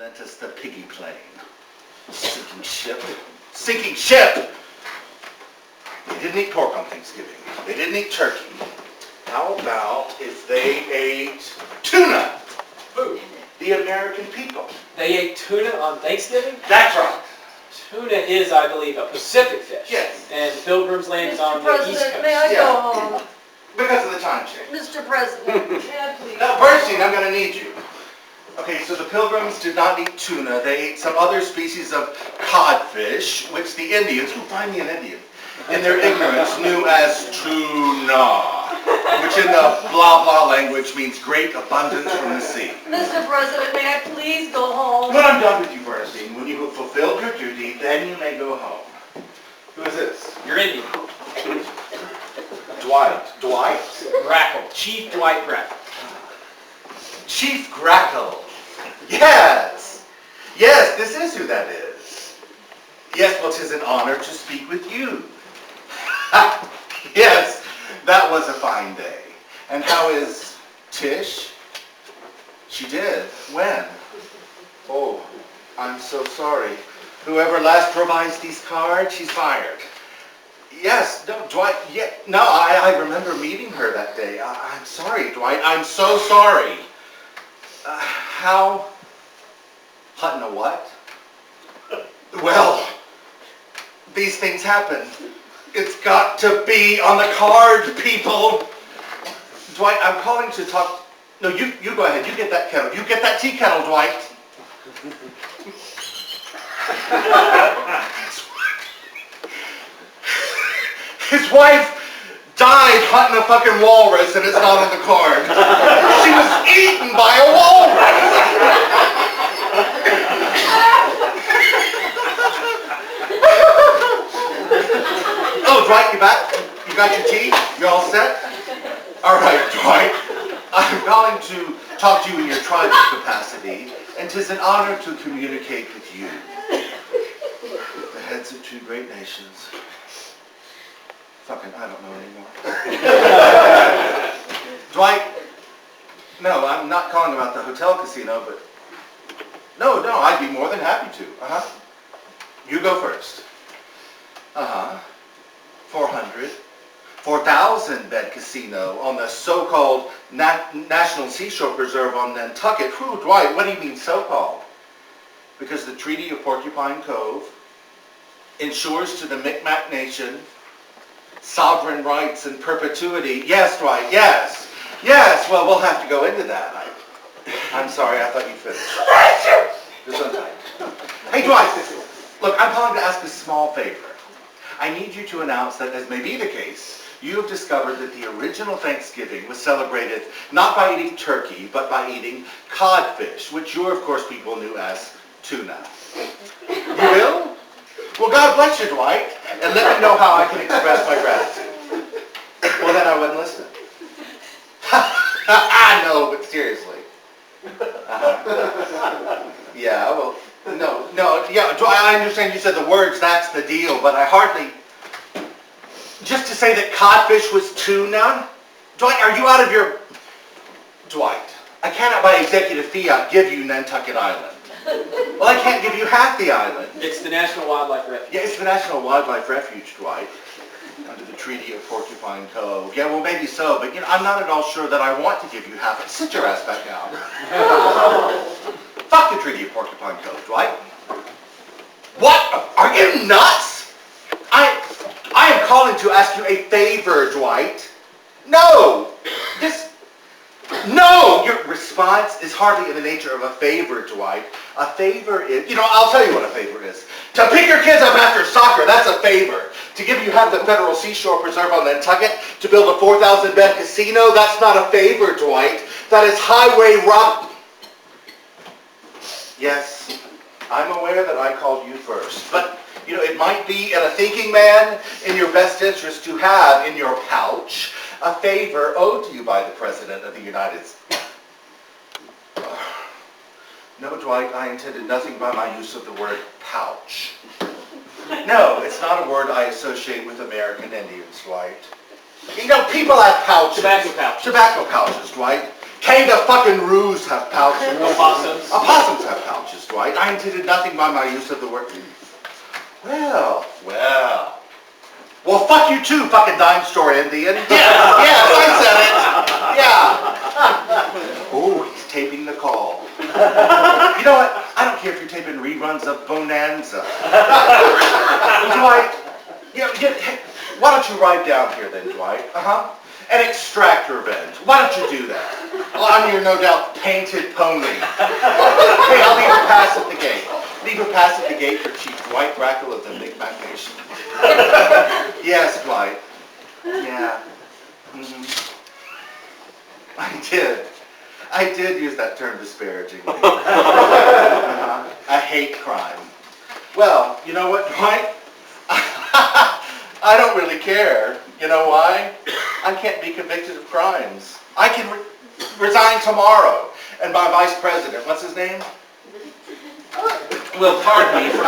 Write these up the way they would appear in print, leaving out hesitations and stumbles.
lent us the piggy plane. Sinking ship. Sinking ship! They didn't eat pork on Thanksgiving. They didn't eat turkey. How about if they ate tuna? Who? The American people. They ate tuna on Thanksgiving? That's right. Tuna is, I believe, a Pacific fish. Yes. And Pilgrim's Land is on Mr. the East President, Coast. may I Yeah. go home? Because of the time change. Mr. President, may I please? Now, Bernstein, I'm going to need you. Okay, so the Pilgrims did not eat tuna. They ate some other species of codfish, which the Indians, who find me an Indian, in their ignorance knew as tuna, which in the blah blah language means great abundance from the sea. Mr. President, may I please go home? When I'm done with you, Bernstein, when you have fulfilled your duty, then you may go home. Who is this? You're Indian. Dwight. Dwight? Grackle. Chief Dwight Grackle. Chief Grackle. Yes. Yes, this is who that is. Yes, well, 'tis an honor to speak with you. Yes, that was a fine day. And how is Tish? She did. When? Oh, I'm so sorry. Whoever last provides these cards, she's fired. Yes, no, Dwight, yeah, no, I remember meeting her that day. I'm sorry, Dwight, I'm so sorry. How? Hutton a what? Well, these things happen. It's got to be on the card, people. Dwight, I'm calling to talk. No, you go ahead. You get that kettle. You get that tea kettle, Dwight. His wife died hunting a fucking walrus, and it's not on the card. She was eaten by a walrus. Oh, Dwight, you back? You got your tea? You all set? All right, Dwight. I'm calling to talk to you in your tribal capacity, and 'tis an honor to communicate with you, the heads of two great nations. Fucking, I don't know anymore. Dwight, no, I'm not calling about the hotel casino, but no, I'd be more than happy to. You go first. 4,000 bed casino on the so-called National Seashore Preserve on Nantucket. Whew, Dwight, what do you mean so-called? Because the Treaty of Porcupine Cove ensures to the Micmac Nation sovereign rights and perpetuity. Yes, Dwight, yes. Yes, well, we'll have to go into that. I'm sorry, I thought you finished. This one's right. Hey, Dwight, look, I'm calling to ask a small favor. I need you to announce that, as may be the case, you have discovered that the original Thanksgiving was celebrated not by eating turkey, but by eating codfish, which your, of course, people knew as tuna. You will? Well, God bless you, Dwight, and let me know how I can express my gratitude. Well, then I wouldn't listen. I know, but seriously. Yeah, well, no, yeah, I understand you said the words, that's the deal, but I hardly... Just to say that codfish was tuna? Dwight, are you out of your... Dwight, I cannot by executive fiat give you Nantucket Island. Well, I can't give you half the island. It's the National Wildlife Refuge. Yeah, it's the National Wildlife Refuge, Dwight, under the Treaty of Porcupine Cove. Yeah, well, maybe so, but I'm not at all sure that I want to give you half it. Sit your ass back down. Fuck the Treaty of Porcupine Cove, Dwight. What? Are you nuts? I am calling to ask you a favor, Dwight. No! No! Your response is hardly in the nature of a favor, Dwight. A favor is... I'll tell you what a favor is. To pick your kids up after soccer, that's a favor. To give you half the Federal Seashore Preserve on Nantucket, to build a 4,000-bed casino, that's not a favor, Dwight. That is highway rob... Yes, I'm aware that I called you first, but, it might be in a thinking man in your best interest to have in your pouch a favor owed to you by the President of the United States. No, Dwight, I intended nothing by my use of the word pouch. No, it's not a word I associate with American Indians, Dwight. People have pouches. Tobacco pouches. Tobacco pouches, Dwight. Kangaroos have pouches. Opossums. Opossums have pouches, Dwight. Dwight. I intended nothing by my use of the word. Well. Well, fuck you too, fucking dime store Indian. Yes, I said it. Yeah. Oh, he's taping the call. You know what? I don't care if you're taping reruns of Bonanza. Dwight, hey, why don't you ride down here then, Dwight? And extract revenge. Why don't you do that? On your no doubt painted pony. Hey, I'll leave her pass at the gate. Leave her pass at the gate for Chief Dwight Brackle of the Micmac Nation. Yes, Dwight. Yeah. I did use that term disparagingly. I hate crime. Well, you know what, Dwight? I don't really care. You know why? I can't be convicted of crimes. I can resign tomorrow. And my vice president, what's his name? Will pardon me for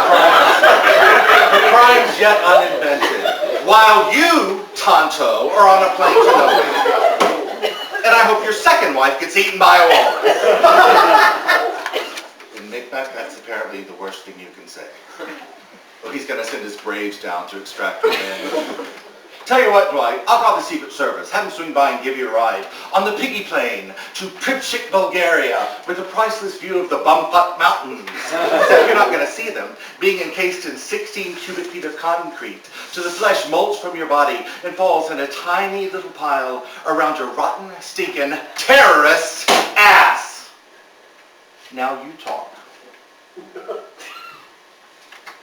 crimes yet uninvented. While you, Tonto, are on a plane to nowhere. And I hope your second wife gets eaten by a walrus. In Micmac, that's apparently the worst thing you can say. Oh, he's going to send his braves down to extract revenge. Tell you what, Dwight, I'll call the Secret Service, have them swing by and give you a ride on the piggy plane to Pripyat, Bulgaria, with a priceless view of the Bumfuck Mountains. Except you're not going to see them, being encased in 16 cubic feet of concrete, so the flesh molts from your body and falls in a tiny little pile around your rotten, stinking, terrorist ass. Now you talk.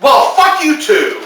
Well, fuck you too!